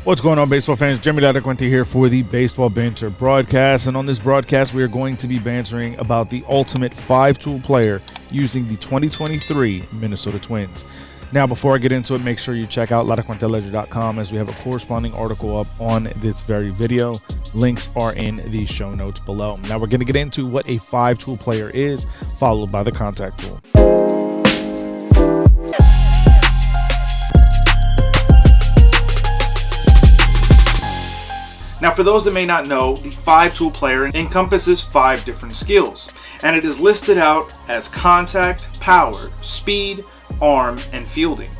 What's going on, baseball fans? Jeremy Laracuente here for the Baseball Banter Broadcast. And on this broadcast, we are going to be bantering about the ultimate 5-tool player using the 2023 Minnesota Twins. Now, before I get into it, make sure you check out laracuenteledger.com as we have a corresponding article up on this very video. Links are in the show notes below. Now, we're going to get into what a 5-tool player is, followed by the contact tool. Now, for those that may not know, the 5-tool player encompasses 5 different skills, and it is listed out as contact, power, speed, arm, and fielding.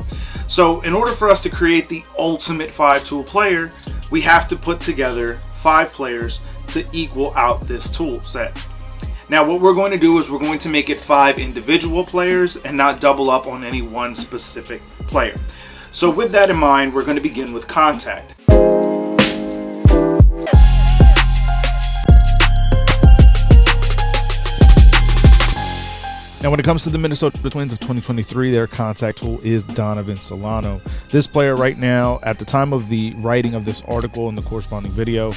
So in order for us to create the ultimate 5-tool player, we have to put together 5 players to equal out this tool set. Now, what we're going to do is we're going to make it 5 individual players and not double up on any one specific player. So with that in mind, we're going to begin with contact. Now, when it comes to the Minnesota Twins of 2023, their contact tool is Donovan Solano. This player right now, at the time of the writing of this article and the corresponding video,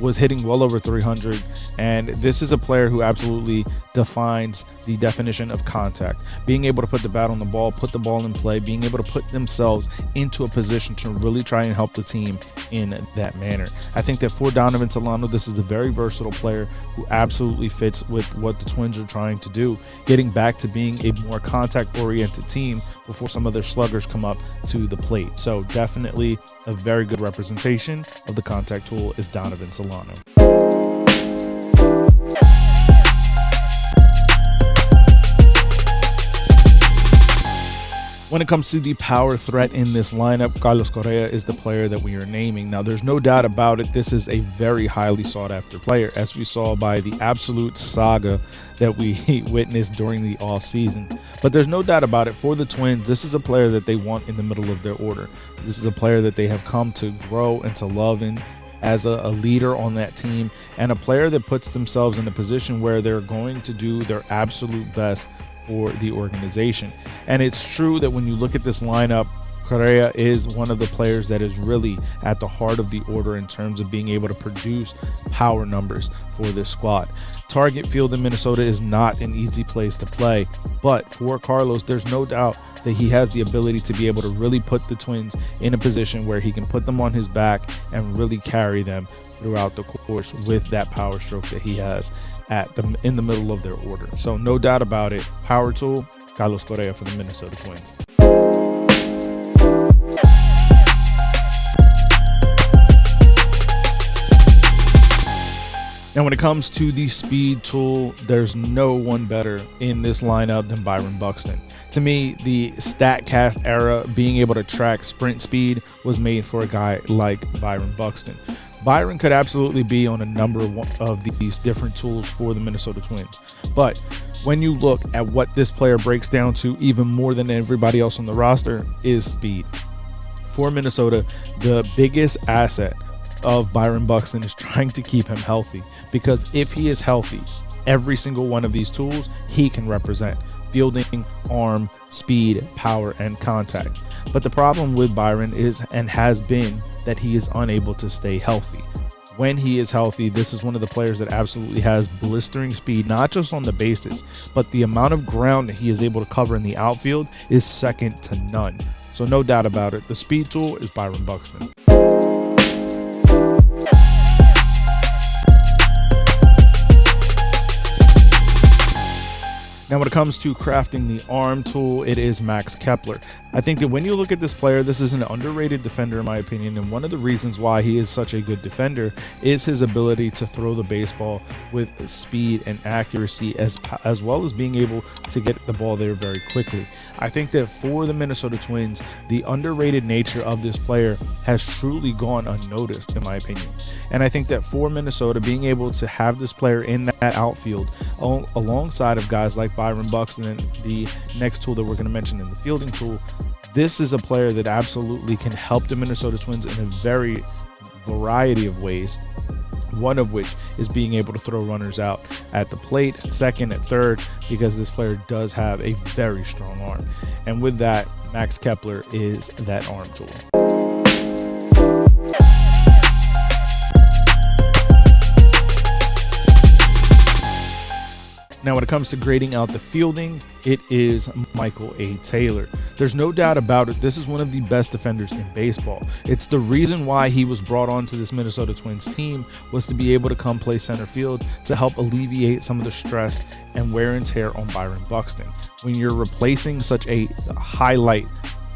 was hitting well over 300, and this is a player who absolutely defines the definition of contact. Being able to put the bat on the ball, put the ball in play, being able to put themselves into a position to really try and help the team in that manner. I think that for Donovan Solano, this is a very versatile player who absolutely fits with what the Twins are trying to do, getting back to being a more contact-oriented team before some of their sluggers come up to the plate. So definitely a very good representation of the contact tool is Donovan Solano. When it comes to the power threat in this lineup, Carlos Correa is the player that we are naming. Now, there's no doubt about it, this is a very highly sought after player, as we saw by the absolute saga that we witnessed during the offseason. But there's no doubt about it, for the Twins, this is a player that they want in the middle of their order. This is a player that they have come to grow and to love in as a leader on that team, and a player that puts themselves in a position where they're going to do their absolute best for the organization. And it's true that when you look at this lineup, Correa is one of the players that is really at the heart of the order in terms of being able to produce power numbers for this squad. Target field in Minnesota is not an easy place to play, but for Carlos, there's no doubt that he has the ability to be able to really put the Twins in a position where he can put them on his back and really carry them throughout the course with that power stroke that he has in the middle of their order. So no doubt about it, power tool, Carlos Correa for the Minnesota Twins. Now, when it comes to the speed tool, there's no one better in this lineup than Byron Buxton. To me, the StatCast era, being able to track sprint speed, was made for a guy like Byron Buxton. Byron could absolutely be on a number of these different tools for the Minnesota Twins. But when you look at what this player breaks down to, even more than everybody else on the roster, is speed. For Minnesota, the biggest asset of Byron Buxton is trying to keep him healthy, because if he is healthy, every single one of these tools he can represent: fielding, arm, speed, power, and contact. But the problem with Byron is, and has been, that he is unable to stay healthy. When he is healthy, this is one of the players that absolutely has blistering speed, not just on the bases, but the amount of ground that he is able to cover in the outfield is second to none. So no doubt about it, the speed tool is Byron Buxton. Now, when it comes to crafting the arm tool, it is Max Kepler. I think that when you look at this player, this is an underrated defender in my opinion, and one of the reasons why he is such a good defender is his ability to throw the baseball with speed and accuracy, as well as being able to get the ball there very quickly. I think that for the Minnesota Twins, the underrated nature of this player has truly gone unnoticed, in my opinion. And I think that for Minnesota, being able to have this player in that outfield alongside of guys like Byron Buxton and the next tool that we're going to mention in the fielding tool, this is a player that absolutely can help the Minnesota Twins in a very variety of ways. One of which is being able to throw runners out at the plate, at second, at third, because this player does have a very strong arm. And with that, Max Kepler is that arm tool. Now, when it comes to grading out the fielding, it is Michael A. Taylor. There's no doubt about it. This is one of the best defenders in baseball. It's the reason why he was brought onto this Minnesota Twins team, was to be able to come play center field to help alleviate some of the stress and wear and tear on Byron Buxton. When you're replacing such a highlight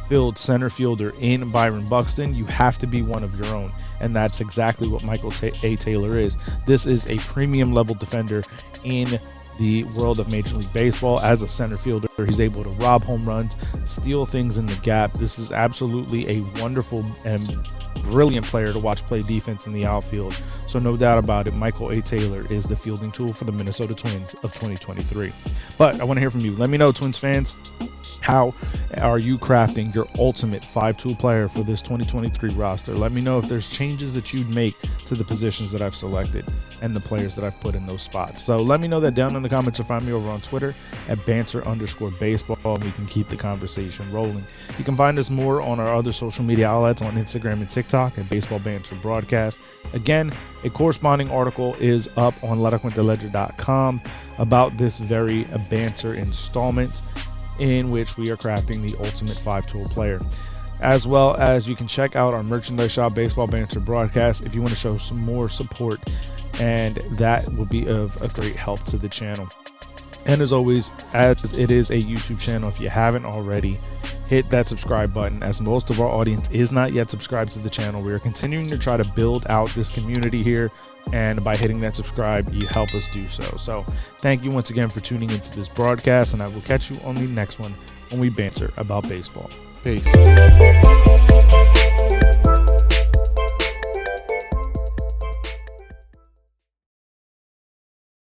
filled center fielder in Byron Buxton, you have to be one of your own. And that's exactly what Michael A. Taylor is. This is a premium level defender in the world of Major League Baseball. As a center fielder, he's able to rob home runs, steal things in the gap. This is absolutely a wonderful and brilliant player to watch play defense in the outfield. So no doubt about it, Michael A. Taylor is the fielding tool for the Minnesota Twins of 2023. But I want to hear from you. Let me know, Twins fans, how are you crafting your ultimate 5-tool player for this 2023 roster? Let me know if there's changes that you'd make to the positions that I've selected and the players that I've put in those spots. So let me know that down in the comments, or find me over on Twitter at banter_baseball, and we can keep the conversation rolling. You can find us more on our other social media outlets on Instagram and TikTok at Baseball Banter Broadcast. Again, a corresponding article is up on laracuenteledger.com about this very banter installment, in which we are crafting the ultimate 5-tool player. As well as you can check out our merchandise shop, Baseball Banter Broadcast, if you want to show some more support, and that will be of a great help to the channel. And as always, as it is a YouTube channel, if you haven't already, hit that subscribe button, as most of our audience is not yet subscribed to the channel. We are continuing to try to build out this community here, and by hitting that subscribe, you help us do so. So thank you once again for tuning into this broadcast, and I will catch you on the next one when we banter about baseball. Peace.